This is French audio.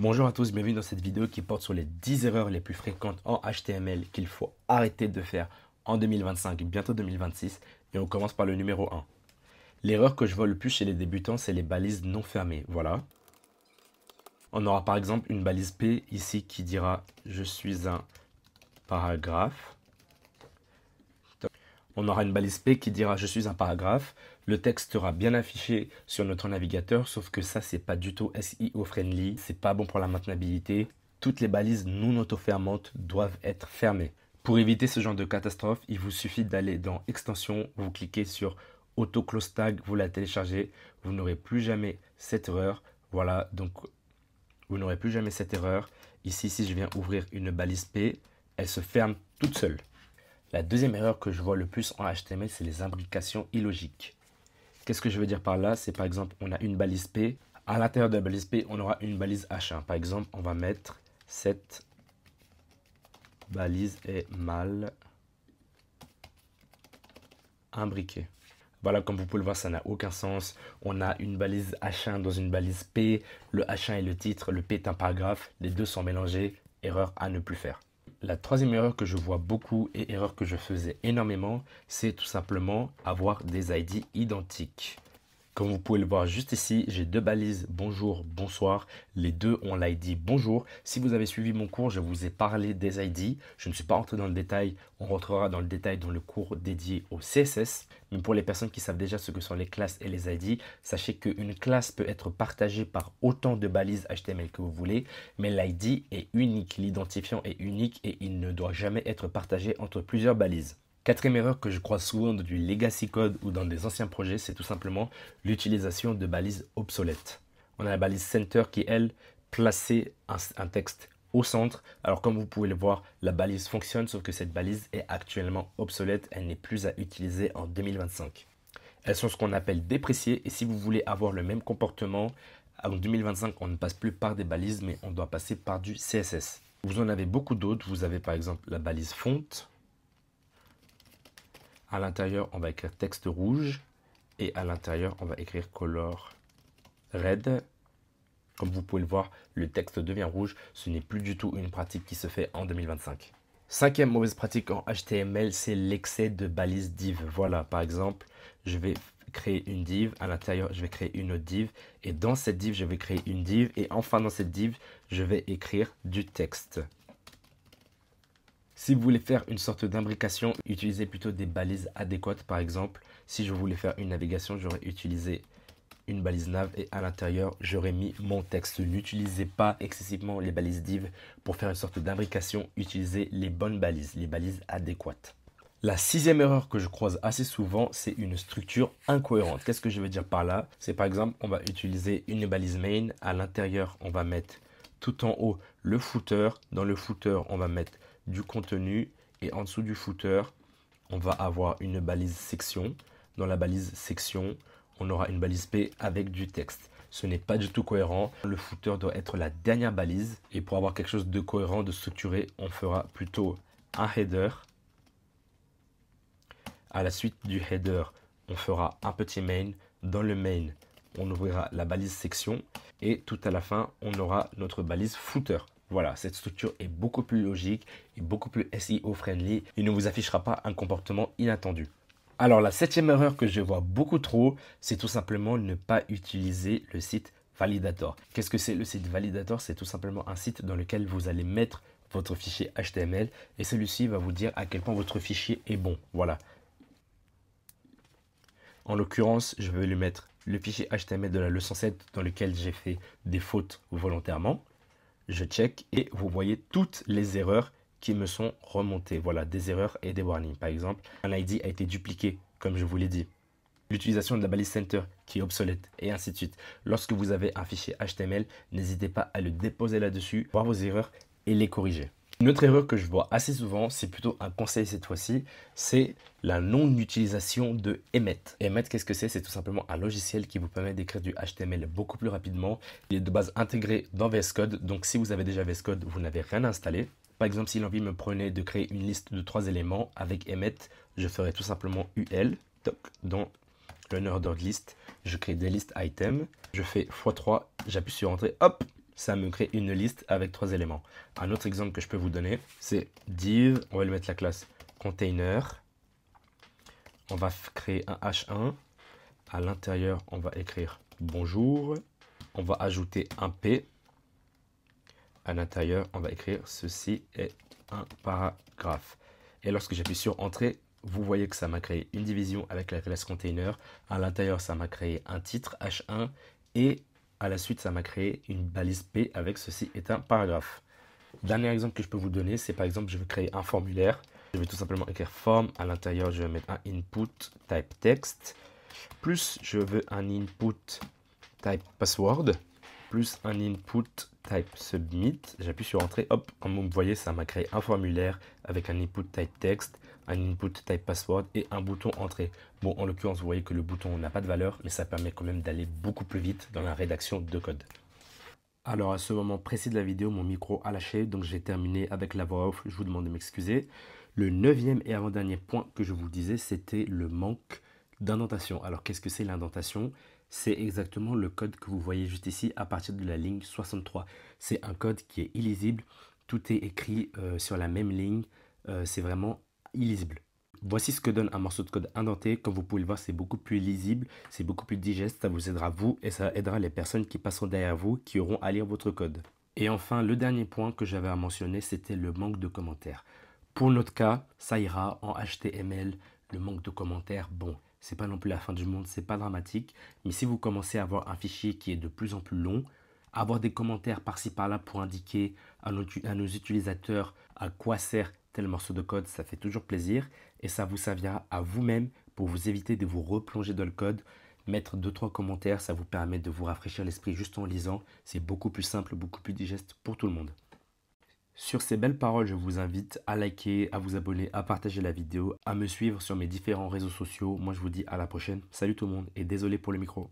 Bonjour à tous, bienvenue dans cette vidéo qui porte sur les 10 erreurs les plus fréquentes en HTML qu'il faut arrêter de faire en 2025, bientôt 2026. Et on commence par le numéro 1. L'erreur que je vois le plus chez les débutants, c'est les balises non fermées. Voilà. On aura par exemple une balise P ici qui dira « Je suis un paragraphe ». On aura une balise P qui dira « Je suis un paragraphe ». Le texte sera bien affiché sur notre navigateur, sauf que ça, c'est pas du tout SEO friendly. C'est pas bon pour la maintenabilité. Toutes les balises non auto-fermantes doivent être fermées. Pour éviter ce genre de catastrophe, il vous suffit d'aller dans Extensions, vous cliquez sur Auto Close Tag, vous la téléchargez. Vous n'aurez plus jamais cette erreur. Voilà, donc vous n'aurez plus jamais cette erreur. Ici, si je viens ouvrir une balise P, elle se ferme toute seule. La deuxième erreur que je vois le plus en HTML, c'est les imbrications illogiques. Qu'est-ce que je veux dire par là? C'est par exemple, on a une balise P. À l'intérieur de la balise P, on aura une balise H1. Par exemple, on va mettre cette balise est mal imbriquée. Voilà, comme vous pouvez le voir, ça n'a aucun sens. On a une balise H1 dans une balise P. Le H1 est le titre, le P est un paragraphe. Les deux sont mélangés. Erreur à ne plus faire. La troisième erreur que je vois beaucoup et erreur que je faisais énormément, c'est tout simplement avoir des ID identiques. Comme vous pouvez le voir juste ici, j'ai deux balises bonjour, bonsoir. Les deux ont l'ID bonjour. Si vous avez suivi mon cours, je vous ai parlé des ID. Je ne suis pas entré dans le détail. On rentrera dans le détail dans le cours dédié au CSS. Mais pour les personnes qui savent déjà ce que sont les classes et les ID, sachez qu'une classe peut être partagée par autant de balises HTML que vous voulez. Mais l'ID est unique. L'identifiant est unique et il ne doit jamais être partagé entre plusieurs balises. Quatrième erreur que je croise souvent dans du legacy code ou dans des anciens projets, c'est tout simplement l'utilisation de balises obsolètes. On a la balise center qui, elle, plaçait un texte au centre. Alors comme vous pouvez le voir, la balise fonctionne, sauf que cette balise est actuellement obsolète. Elle n'est plus à utiliser en 2025. Elles sont ce qu'on appelle dépréciées et si vous voulez avoir le même comportement, en 2025, on ne passe plus par des balises, mais on doit passer par du CSS. Vous en avez beaucoup d'autres. Vous avez par exemple la balise fonte. À l'intérieur, on va écrire texte rouge et à l'intérieur, on va écrire color red. Comme vous pouvez le voir, le texte devient rouge. Ce n'est plus du tout une pratique qui se fait en 2025. Cinquième mauvaise pratique en HTML, c'est l'excès de balises div. Voilà, par exemple, je vais créer une div. À l'intérieur, je vais créer une autre div. Et dans cette div, je vais créer une div. Et enfin, dans cette div, je vais écrire du texte. Si vous voulez faire une sorte d'imbrication, utilisez plutôt des balises adéquates. Par exemple, si je voulais faire une navigation, j'aurais utilisé une balise nav et à l'intérieur, j'aurais mis mon texte. N'utilisez pas excessivement les balises div pour faire une sorte d'imbrication. Utilisez les bonnes balises, les balises adéquates. La sixième erreur que je croise assez souvent, c'est une structure incohérente. Qu'est-ce que je veux dire par là? C'est par exemple, on va utiliser une balise main. À l'intérieur, on va mettre tout en haut le footer. Dans le footer, on va mettre du contenu et en dessous du footer, on va avoir une balise section. Dans la balise section, on aura une balise P avec du texte. Ce n'est pas du tout cohérent. Le footer doit être la dernière balise. Et pour avoir quelque chose de cohérent, de structuré, on fera plutôt un header. À la suite du header, on fera un petit main. Dans le main, on ouvrira la balise section. Et tout à la fin, on aura notre balise footer. Voilà, cette structure est beaucoup plus logique et beaucoup plus SEO friendly. Il ne vous affichera pas un comportement inattendu. Alors, la septième erreur que je vois beaucoup trop, c'est tout simplement ne pas utiliser le site validator. Qu'est-ce que c'est le site validator? C'est tout simplement un site dans lequel vous allez mettre votre fichier HTML et celui-ci va vous dire à quel point votre fichier est bon. Voilà. En l'occurrence, je vais lui mettre le fichier HTML de la leçon 7 dans lequel j'ai fait des fautes volontairement. Je check et vous voyez toutes les erreurs qui me sont remontées. Voilà, des erreurs et des warnings. Par exemple, un ID a été dupliqué, comme je vous l'ai dit. L'utilisation de la balise center qui est obsolète et ainsi de suite. Lorsque vous avez un fichier HTML, n'hésitez pas à le déposer là-dessus, voir vos erreurs et les corriger. Une autre erreur que je vois assez souvent, c'est plutôt un conseil cette fois-ci, c'est la non-utilisation de Emmet. Emmet, qu'est-ce que c'est? C'est tout simplement un logiciel qui vous permet d'écrire du HTML beaucoup plus rapidement. Il est de base intégré dans VS Code, donc si vous avez déjà VS Code, vous n'avez rien installé. Par exemple, si l'envie me prenait de créer une liste de 3 éléments avec Emmet, je ferais tout simplement UL, dans le ordered list, je crée des listes items, je fais x3, j'appuie sur entrée, hop, ça me crée une liste avec 3 éléments. Un autre exemple que je peux vous donner, c'est div, on va lui mettre la classe container. On va créer un H1. À l'intérieur, on va écrire bonjour. On va ajouter un P. À l'intérieur, on va écrire ceci est un paragraphe. Et lorsque j'appuie sur entrée, vous voyez que ça m'a créé une division avec la classe container. À l'intérieur, ça m'a créé un titre H1 et à la suite, ça m'a créé une balise P avec ceci est un paragraphe. Dernier exemple que je peux vous donner, c'est par exemple, je veux créer un formulaire. Je vais tout simplement écrire form. À l'intérieur, je vais mettre un input type text. Plus, je veux un input type password. Plus un input type submit. J'appuie sur entrée. Hop, comme vous me voyez, ça m'a créé un formulaire avec un input type text, un input type password et un bouton entrée. Bon, en l'occurrence, vous voyez que le bouton n'a pas de valeur, mais ça permet quand même d'aller beaucoup plus vite dans la rédaction de code. Alors à ce moment précis de la vidéo, mon micro a lâché, donc j'ai terminé avec la voix off. Je vous demande de m'excuser. Le 9e et avant-dernier point que je vous disais, c'était le manque d'indentation. Alors qu'est-ce que c'est l'indentation? C'est exactement le code que vous voyez juste ici à partir de la ligne 63. C'est un code qui est illisible. Tout est écrit sur la même ligne. C'est vraiment illisible. Voici ce que donne un morceau de code indenté. Comme vous pouvez le voir, c'est beaucoup plus lisible, c'est beaucoup plus digeste. Ça vous aidera vous et ça aidera les personnes qui passeront derrière vous, qui auront à lire votre code. Et enfin, le dernier point que j'avais à mentionner, c'était le manque de commentaires. Pour notre cas, ça ira en HTML. Le manque de commentaires, bon, c'est pas non plus la fin du monde, c'est pas dramatique. Mais si vous commencez à avoir un fichier qui est de plus en plus long, avoir des commentaires par-ci par-là pour indiquer à nos utilisateurs à quoi sert tel morceau de code, ça fait toujours plaisir et ça vous servira à vous-même pour vous éviter de vous replonger dans le code. Mettre 2-3 commentaires, ça vous permet de vous rafraîchir l'esprit juste en lisant. C'est beaucoup plus simple, beaucoup plus digeste pour tout le monde. Sur ces belles paroles, je vous invite à liker, à vous abonner, à partager la vidéo, à me suivre sur mes différents réseaux sociaux. Moi, je vous dis à la prochaine. Salut tout le monde et désolé pour le micro.